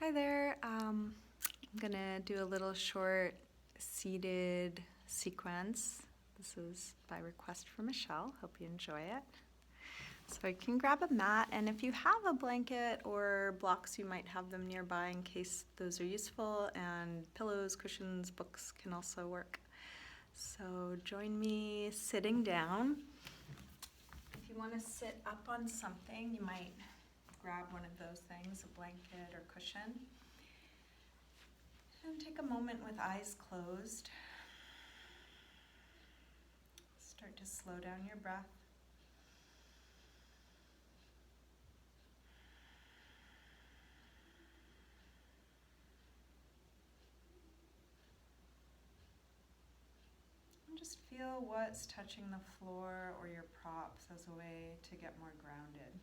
Hi there. I'm gonna do a little short seated sequence. This is by request from Michelle. Hope you enjoy it. So you can grab a mat, and if you have a blanket or blocks, you might have them nearby in case those are useful, and pillows, cushions, books can also work. So join me sitting down. If you want to sit up on something, you might grab one of those things, a blanket or cushion. And take a moment with eyes closed. Start to slow down your breath. And just feel what's touching the floor or your props as a way to get more grounded.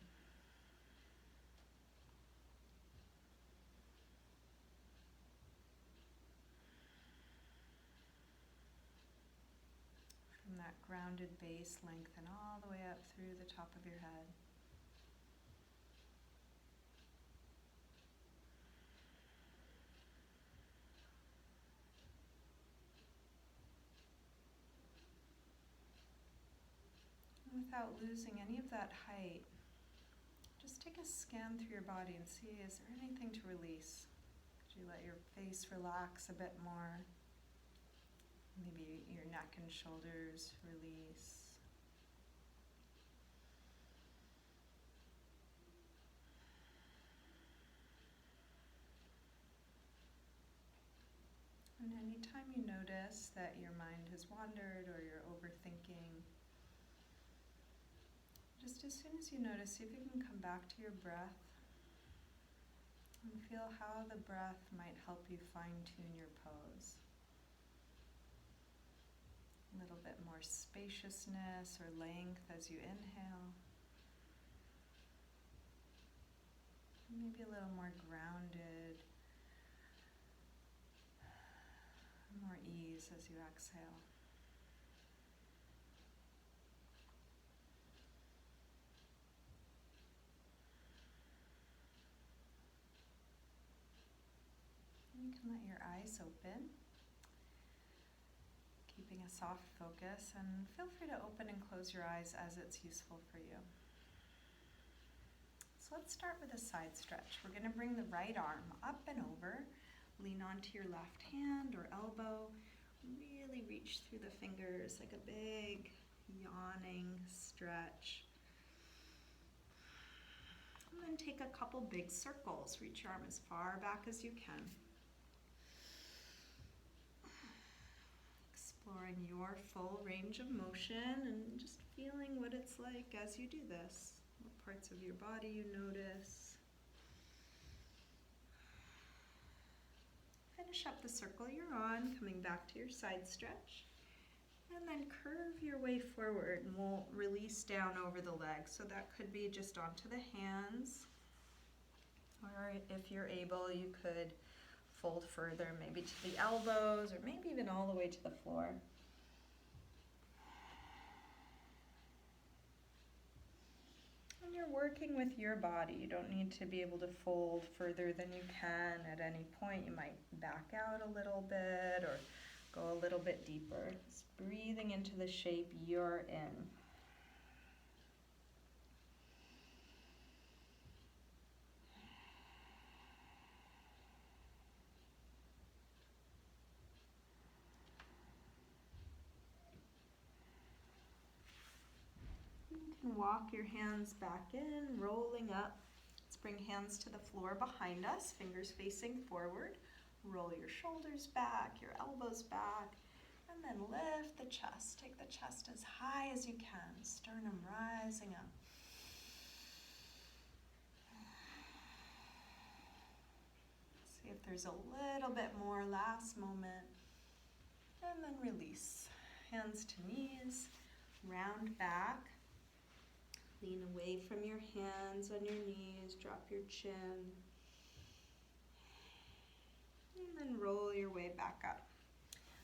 From that grounded base, lengthen all the way up through the top of your head. And without losing any of that height, just take a scan through your body and see, is there anything to release? Could you let your face relax a bit more? Maybe your neck and shoulders release. And anytime you notice that your mind has wandered or you're overthinking, just as soon as you notice, see if you can come back to your breath and feel how the breath might help you fine-tune your pose. A little bit more spaciousness or length as you inhale. Maybe a little more grounded, more ease as you exhale. You can let your eyes open, keeping a soft focus, and feel free to open and close your eyes as it's useful for you. So let's start with a side stretch. We're going to bring the right arm up and over, lean onto your left hand or elbow, really reach through the fingers like a big yawning stretch. And then take a couple big circles. Reach your arm as far back as you can. Exploring your full range of motion and just feeling what it's like as you do this. What parts of your body you notice. Finish up the circle you're on, coming back to your side stretch. And then curve your way forward, and we'll release down over the legs. So that could be just onto the hands. Or if you're able, you could fold further, maybe to the elbows, or maybe even all the way to the floor. And you're working with your body. You don't need to be able to fold further than you can at any point. You might back out a little bit or go a little bit deeper. Just breathing into the shape you're in. You can walk your hands back in, rolling up. Let's bring hands to the floor behind us, fingers facing forward. Roll your shoulders back, your elbows back, and then lift the chest. Take the chest as high as you can, sternum rising up. See if there's a little bit more, last moment. And then release. Hands to knees, round back. Lean away from your hands on your knees, drop your chin. And then roll your way back up.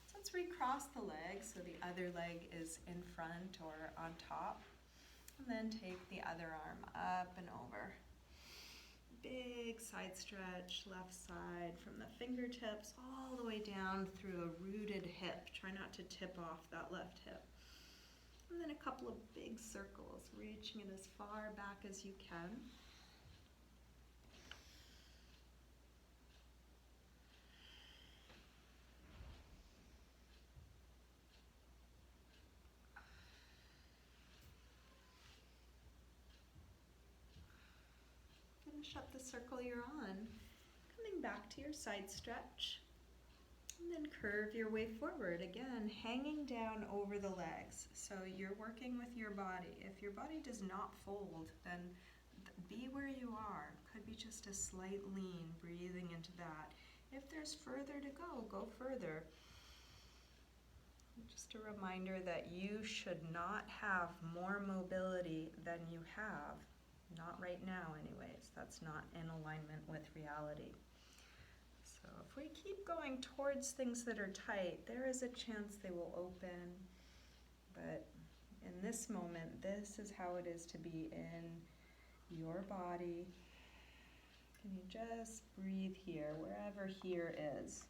So let's recross the legs so the other leg is in front or on top. And then take the other arm up and over. big side stretch, left side, from the fingertips all the way down through a rooted hip. Try not to tip off that left hip. And then a couple of big circles, reaching it as far back as you can. Finish up the circle you're on. Coming back to your side stretch. And then curve your way forward, again, hanging down over the legs. So you're working with your body. If your body does not fold, then be where you are. Could be just a slight lean, breathing into that. If there's further to go, go further. Just a reminder that you should not have more mobility than you have. Not right now, anyways. That's not in alignment with reality. So if we keep going towards things that are tight, there is a chance they will open. But in this moment, this is how it is to be in your body. Can you just breathe here, wherever here is?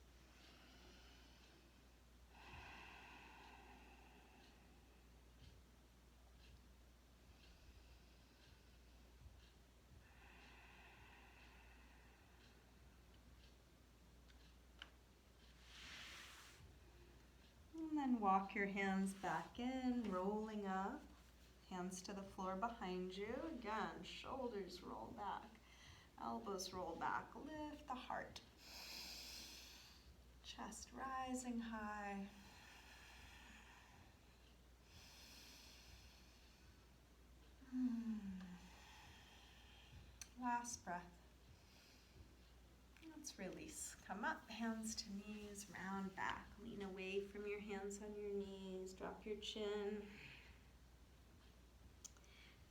And then walk your hands back in, rolling up. Hands to the floor behind you. Again, shoulders roll back, elbows roll back. Lift the heart. Chest rising high. Last breath. Let's release. Come up, hands to knees, round back. Lean away from your hands on your knees. Drop your chin.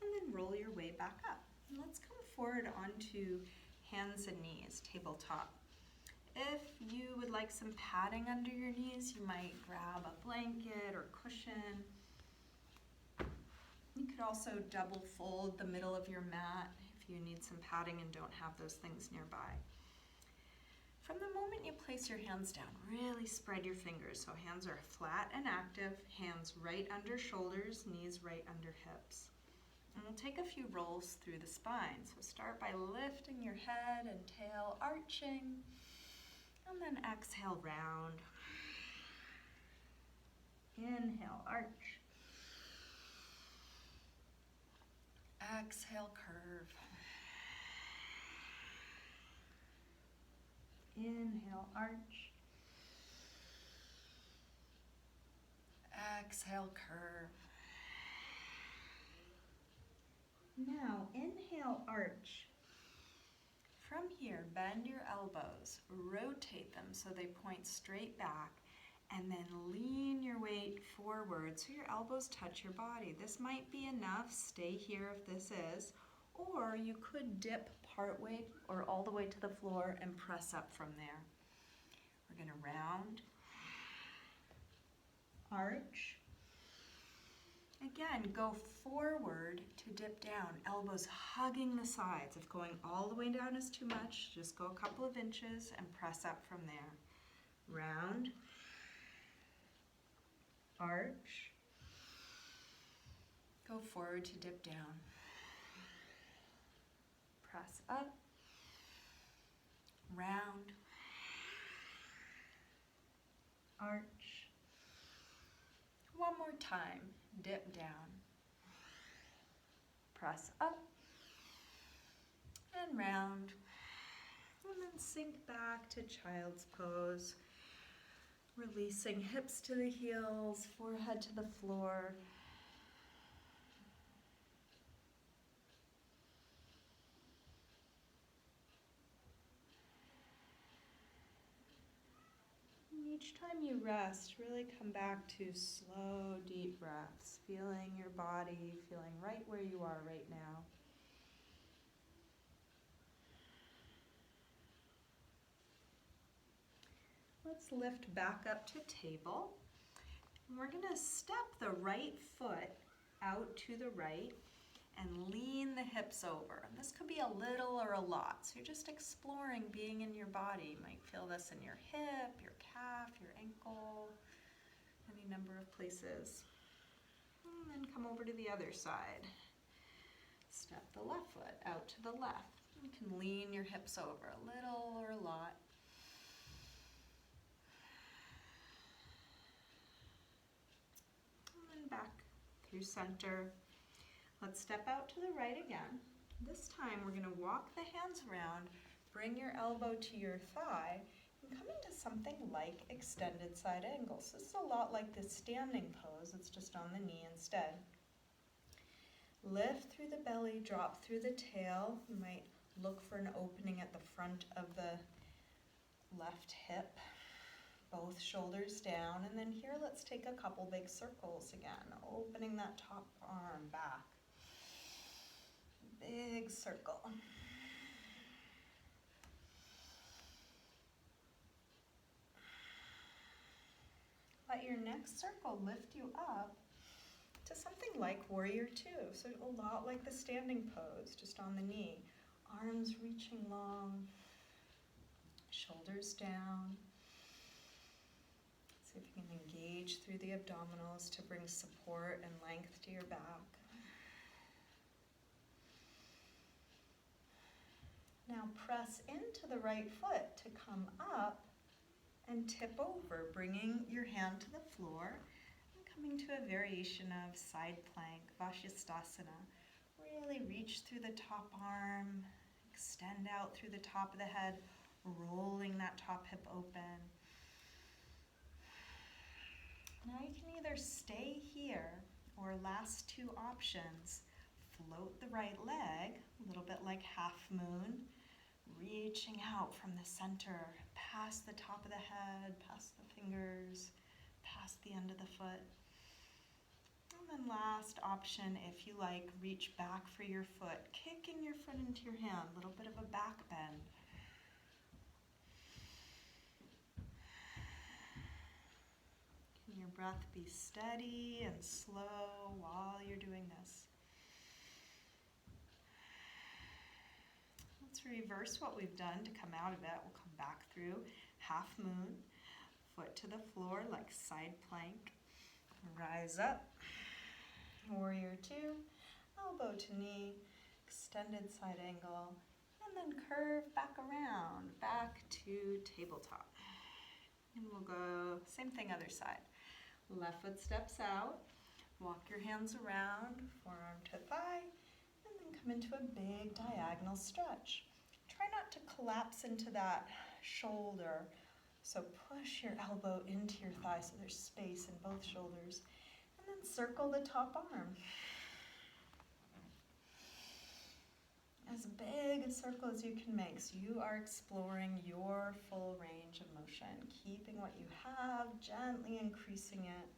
And then roll your way back up. And let's come forward onto hands and knees, tabletop. If you would like some padding under your knees, you might grab a blanket or cushion. You could also double fold the middle of your mat if you need some padding and don't have those things nearby. From the moment you place your hands down, really spread your fingers so hands are flat and active, hands right under shoulders, knees right under hips. And we'll take a few rolls through the spine. So start by lifting your head and tail, arching, and then exhale, round. Inhale, arch. Exhale, curve. Inhale, arch. Exhale, curve. Now, inhale, arch. From here, bend your elbows, rotate them so they point straight back, and then lean your weight forward so your elbows touch your body. This might be enough. Stay here if this is. Or you could dip partway or all the way to the floor and press up from there. We're going to round, arch. Again, go forward to dip down, elbows hugging the sides. If going all the way down is too much, just go a couple of inches and press up from there. Round, arch, go forward to dip down. Press up, round, arch. One more time, dip down, press up, and round, and then sink back to child's pose, releasing hips to the heels, forehead to the floor. Each time you rest, really come back to slow, deep breaths, feeling your body, feeling right where you are right now. Let's lift back up to table. And we're going to step the right foot out to the right and lean the hips over. And this could be a little or a lot. So you're just exploring being in your body. You might feel this in your hip, your calf, your ankle, any number of places. And then come over to the other side. Step the left foot out to the left. You can lean your hips over a little or a lot. And then back through center. Let's step out to the right again. This time we're going to walk the hands around, bring your elbow to your thigh, and come into something like extended side angles. This is a lot like the standing pose, it's just on the knee instead. Lift through the belly, drop through the tail. You might look for an opening at the front of the left hip. Both shoulders down, and then here let's take a couple big circles again, opening that top arm back. Big circle. Let your next circle lift you up to something like Warrior Two. So a lot like the standing pose, just on the knee. Arms reaching long, shoulders down. See if you can engage through the abdominals to bring support and length to your back. Now press into the right foot to come up and tip over, bringing your hand to the floor and coming to a variation of side plank, Vashisthasana. Really reach through the top arm, extend out through the top of the head, rolling that top hip open. Now you can either stay here or last two options. Float the right leg, a little bit like half moon, reaching out from the center, past the top of the head, past the fingers, past the end of the foot. And then last option, if you like, reach back for your foot, kicking your foot into your hand, a little bit of a back bend. Can your breath be steady and slow while you're doing this? Let's reverse what we've done to come out of it. We'll come back through half moon, foot to the floor like side plank. Rise up, Warrior Two, elbow to knee, extended side angle, and then curve back around, back to tabletop. And we'll go, same thing other side. Left foot steps out, walk your hands around, forearm to thigh, and then come into a big diagonal stretch. Try not to collapse into that shoulder, so push your elbow into your thigh so there's space in both shoulders, and then circle the top arm. As big a circle as you can make, so you are exploring your full range of motion, keeping what you have, gently increasing it.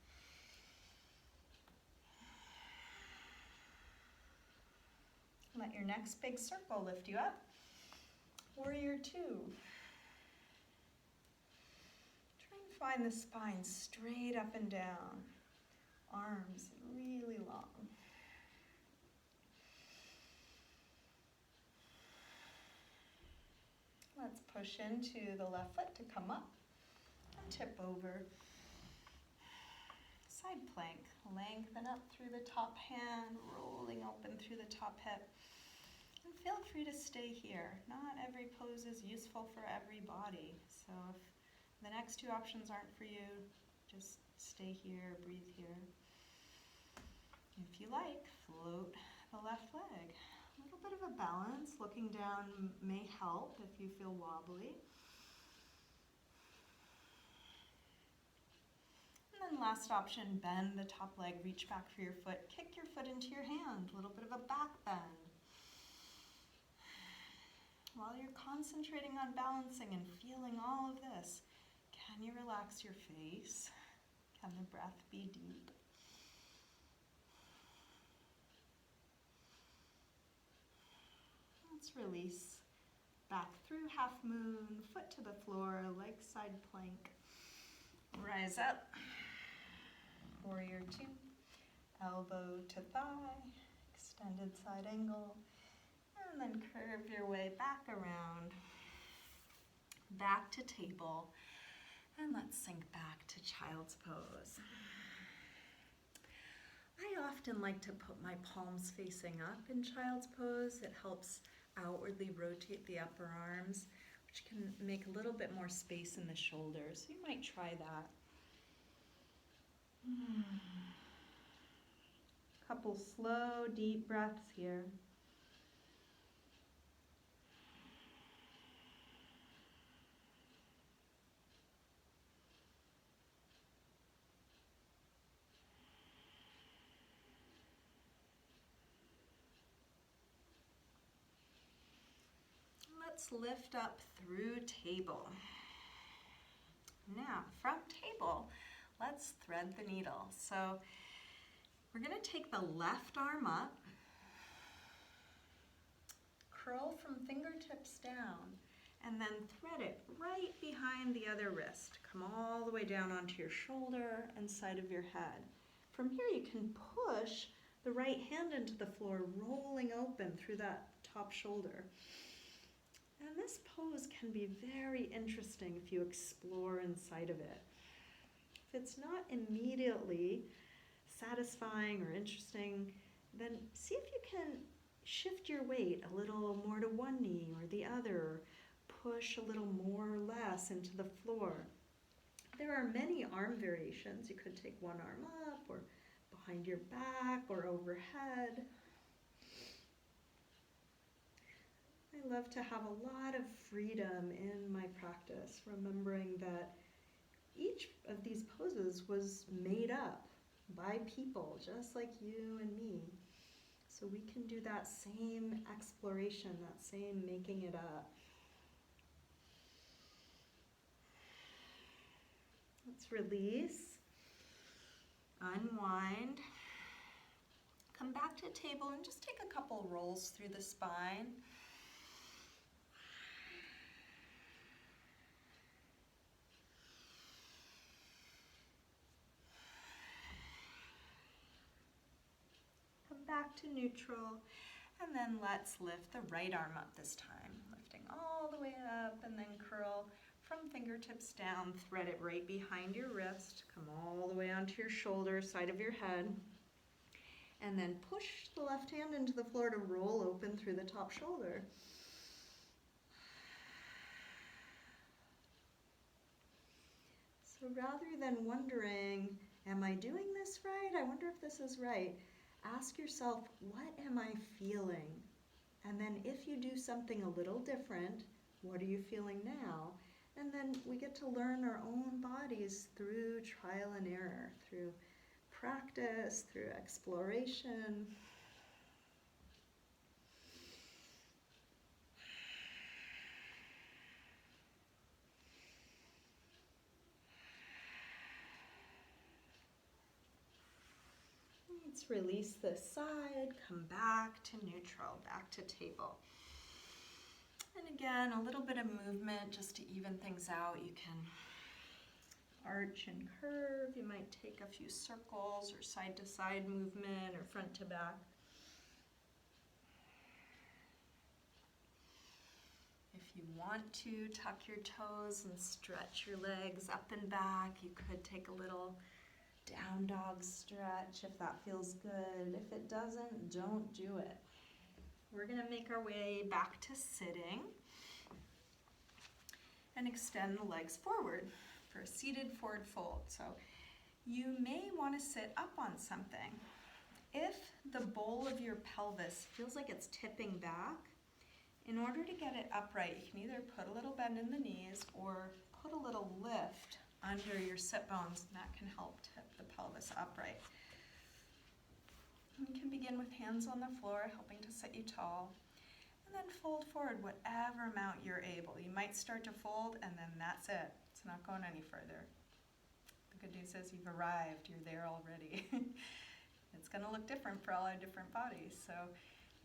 Let your next big circle lift you up. Warrior Two. Try and find the spine straight up and down. Arms really long. Let's push into the left foot to come up and tip over. Side plank, lengthen up through the top hand, rolling open through the top hip. And feel free to stay here. Not every pose is useful for every body. So if the next two options aren't for you, just stay here, breathe here. If you like, float the left leg. A little bit of a balance, looking down may help if you feel wobbly. And then last option, bend the top leg, reach back for your foot, kick your foot into your hand, a little bit of a back bend. While you're concentrating on balancing and feeling all of this, can you relax your face? Can the breath be deep? Let's release back through half moon, foot to the floor, leg side plank. Rise up, Warrior Two, elbow to thigh, extended side angle, and then curve your way back around, back to table, and let's sink back to child's pose. I often like to put my palms facing up in child's pose. It helps outwardly rotate the upper arms, which can make a little bit more space in the shoulders. So you might try that. Couple slow, deep breaths here. Let's lift up through table. Now, from table, let's thread the needle. So we're going to take the left arm up, curl from fingertips down, and then thread it right behind the other wrist. Come all the way down onto your shoulder and side of your head. From here you can push the right hand into the floor, rolling open through that top shoulder. And this pose can be very interesting if you explore inside of it. If it's not immediately satisfying or interesting, then see if you can shift your weight a little more to one knee or the other, or push a little more or less into the floor. There are many arm variations. You could take one arm up or behind your back or overhead. I love to have a lot of freedom in my practice, remembering that each of these poses was made up by people just like you and me. So we can do that same exploration, that same making it up. Let's release, unwind, come back to table and just take a couple rolls through the spine. Back to neutral, and then let's lift the right arm up this time, lifting all the way up, and then curl from fingertips down, thread it right behind your wrist, come all the way onto your shoulder, side of your head, and then push the left hand into the floor to roll open through the top shoulder. So rather than wondering, am I doing this right? I wonder if this is right. Ask yourself, what am I feeling? And then if you do something a little different, what are you feeling now? And then we get to learn our own bodies through trial and error, through practice, through exploration. Let's release this side, come back to neutral, back to table. And again, a little bit of movement just to even things out. You can arch and curve. You might take a few circles or side to side movement or front to back. If you want to tuck your toes and stretch your legs up and back, you could take a little down dog stretch if that feels good. If it doesn't, don't do it. We're going to make our way back to sitting and extend the legs forward for a seated forward fold. So you may want to sit up on something. If the bowl of your pelvis feels like it's tipping back, in order to get it upright, you can either put a little bend in the knees or put a little lift under your sit bones, and that can help tip the pelvis upright. You can begin with hands on the floor, helping to set you tall, and then fold forward whatever amount you're able. You might start to fold, and then that's it. It's not going any further. The good news is you've arrived. You're there already. It's going to look different for all our different bodies, so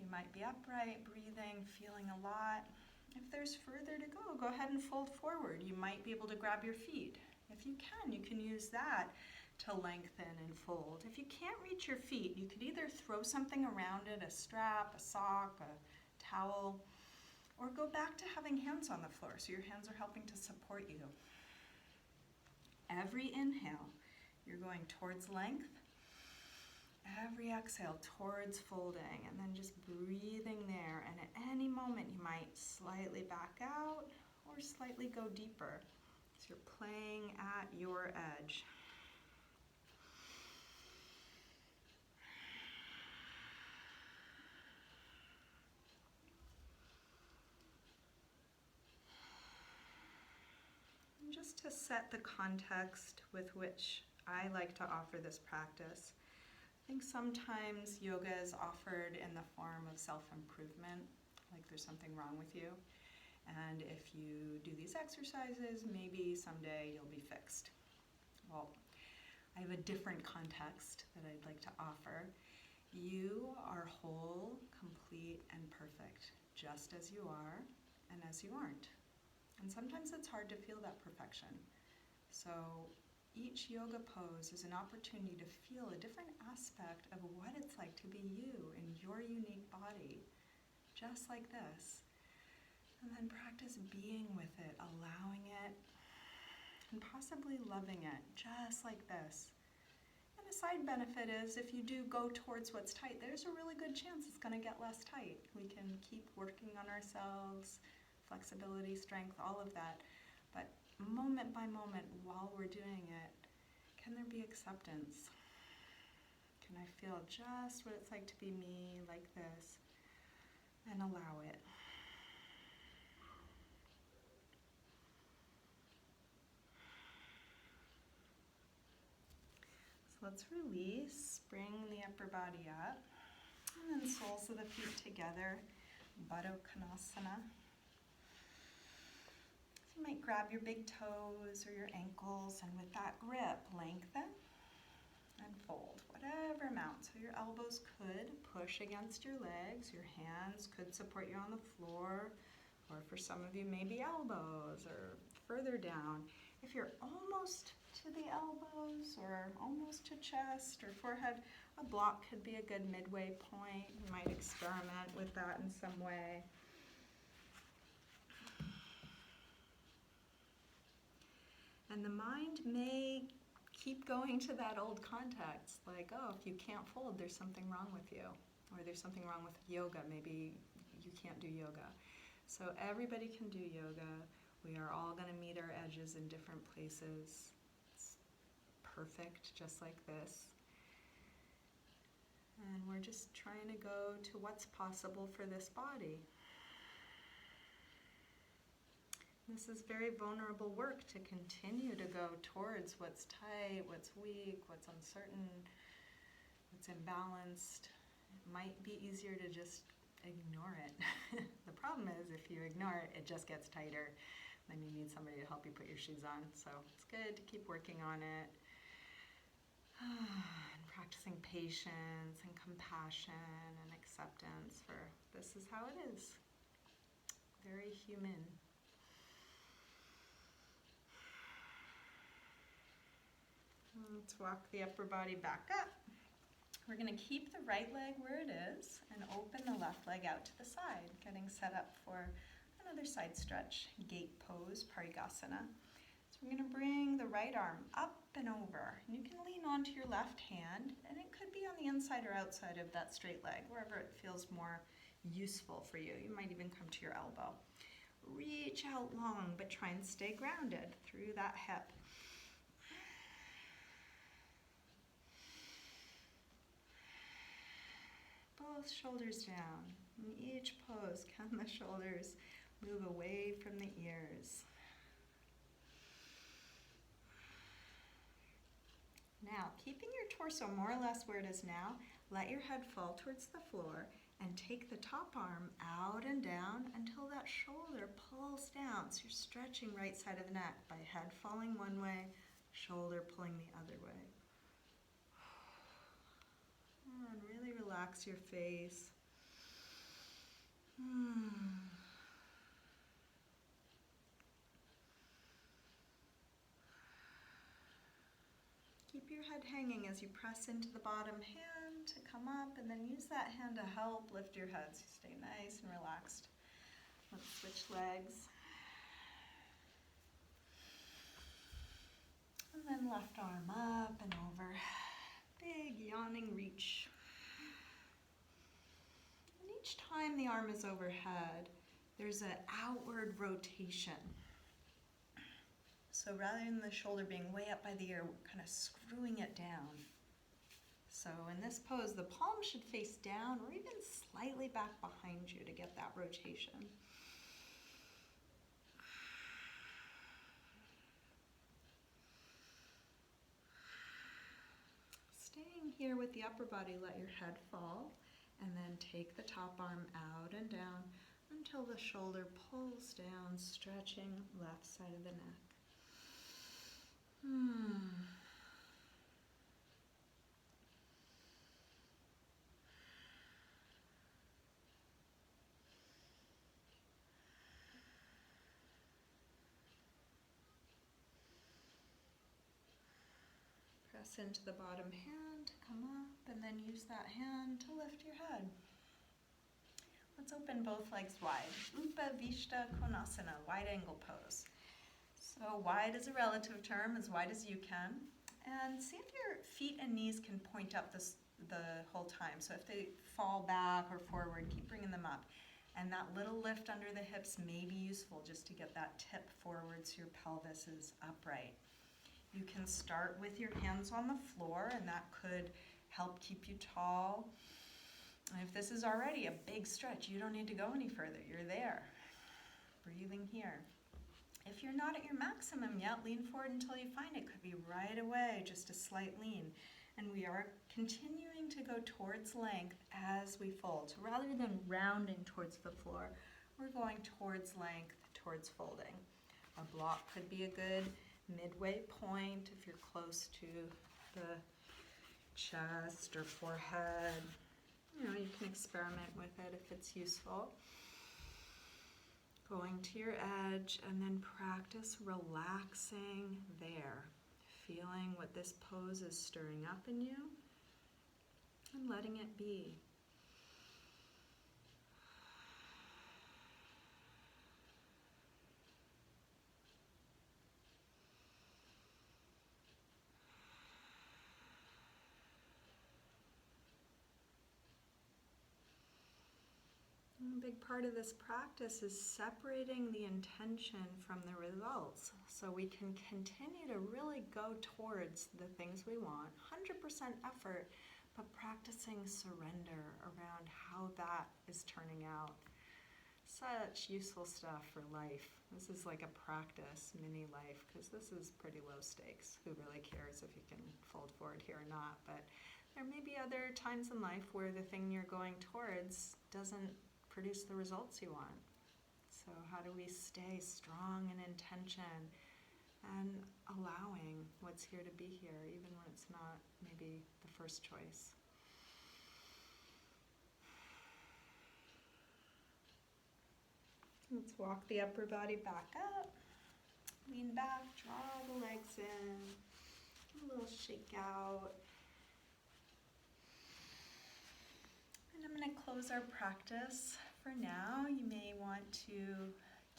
you might be upright, breathing, feeling a lot. If there's further to go, go ahead and fold forward. You might be able to grab your feet. If you can use that to lengthen and fold. If you can't reach your feet, you could either throw something around it, a strap, a sock, a towel, or go back to having hands on the floor so your hands are helping to support you. Every inhale, you're going towards length. Every exhale towards folding, and then just breathing there. And at any moment, you might slightly back out or slightly go deeper. So you're playing at your edge. And just to set the context with which I like to offer this practice, I think sometimes yoga is offered in the form of self-improvement, like there's something wrong with you. And if you do these exercises, maybe someday you'll be fixed. Well, I have a different context that I'd like to offer. You are whole, complete, and perfect, just as you are and as you aren't. And sometimes it's hard to feel that perfection. So each yoga pose is an opportunity to feel a different aspect of what it's like to be you in your unique body, just like this. And then practice being with it, allowing it, and possibly loving it, just like this. And a side benefit is if you do go towards what's tight, there's a really good chance it's going to get less tight. We can keep working on ourselves, flexibility, strength, all of that. But moment by moment, while we're doing it, can there be acceptance? Can I feel just what it's like to be me, like this, and allow it? So let's release, bring the upper body up, and then soles of the feet together, Baddha Konasana. You might grab your big toes or your ankles, and with that grip, lengthen and fold, whatever amount. So your elbows could push against your legs, your hands could support you on the floor, or for some of you, maybe elbows or further down. If you're almost to the elbows or almost to chest or forehead, a block could be a good midway point. You might experiment with that in some way. And the mind may keep going to that old context, like, oh, if you can't fold, there's something wrong with you. Or there's something wrong with yoga. Maybe you can't do yoga. So everybody can do yoga. We are all going to meet our edges in different places. It's perfect, just like this. And we're just trying to go to what's possible for this body. This is very vulnerable work to continue to go towards what's tight, what's weak, what's uncertain, what's imbalanced. It might be easier to just ignore it. The problem is if you ignore it, it just gets tighter. Then you need somebody to help you put your shoes on. So it's good to keep working on it. And practicing patience and compassion and acceptance for this is how it is. Very human. Let's walk the upper body back up. We're going to keep the right leg where it is and open the left leg out to the side, getting set up for another side stretch, gate pose, Parigasana. So we're going to bring the right arm up and over. And you can lean onto your left hand, and it could be on the inside or outside of that straight leg, wherever it feels more useful for you. You might even come to your elbow. Reach out long, but try and stay grounded through that hip. Both shoulders down. In each pose, can the shoulders move away from the ears? Now, keeping your torso more or less where it is now, let your head fall towards the floor and take the top arm out and down until that shoulder pulls down. So you're stretching right side of the neck by head falling one way, shoulder pulling the other way. And really relax your face. Keep keep your head hanging as you press into the bottom hand to come up, and then use that hand to help lift your head so you stay nice and relaxed. Let's switch legs. And then left arm up and over. Big yawning reach. And each time the arm is overhead, there's an outward rotation. So rather than the shoulder being way up by the ear, we're kind of screwing it down. So in this pose, the palm should face down or even slightly back behind you to get that rotation. Staying here with the upper body, let your head fall, and then take the top arm out and down until the shoulder pulls down, stretching left side of the neck. Press into the bottom hand, come up, and then use that hand to lift your head. Let's open both legs wide. Upavishta Konasana, wide angle pose. So wide is a relative term, as wide as you can. And see if your feet and knees can point up the whole time. So if they fall back or forward, keep bringing them up. And that little lift under the hips may be useful just to get that tip forward so your pelvis is upright. You can start with your hands on the floor, and that could help keep you tall. And if this is already a big stretch, you don't need to go any further. You're there. Breathing here. If you're not at your maximum yet, lean forward until you find it. Could be right away, just a slight lean. And we are continuing to go towards length as we fold. So rather than rounding towards the floor, we're going towards length, towards folding. A block could be a good midway point if you're close to the chest or forehead. You know, you can experiment with it if it's useful. Going to your edge, and then practice relaxing there. Feeling what this pose is stirring up in you and letting it be. A big part of this practice is separating the intention from the results, so we can continue to really go towards the things we want, 100% effort, but practicing surrender around how that is turning out. Such useful stuff for life. This is like a practice, mini life, because this is pretty low stakes. Who really cares if you can fold forward here or not? But there may be other times in life where the thing you're going towards doesn't produce the results you want. So how do we stay strong in intention and allowing what's here to be here, even when it's not maybe the first choice? Let's walk the upper body back up, lean back, draw the legs in, a little shake out. And I'm going to close our practice for now. You may want to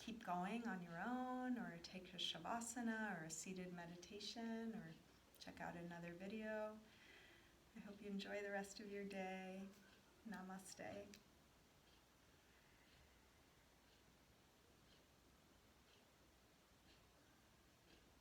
keep going on your own, or take a shavasana or a seated meditation, or check out another video. I hope you enjoy the rest of your day. Namaste.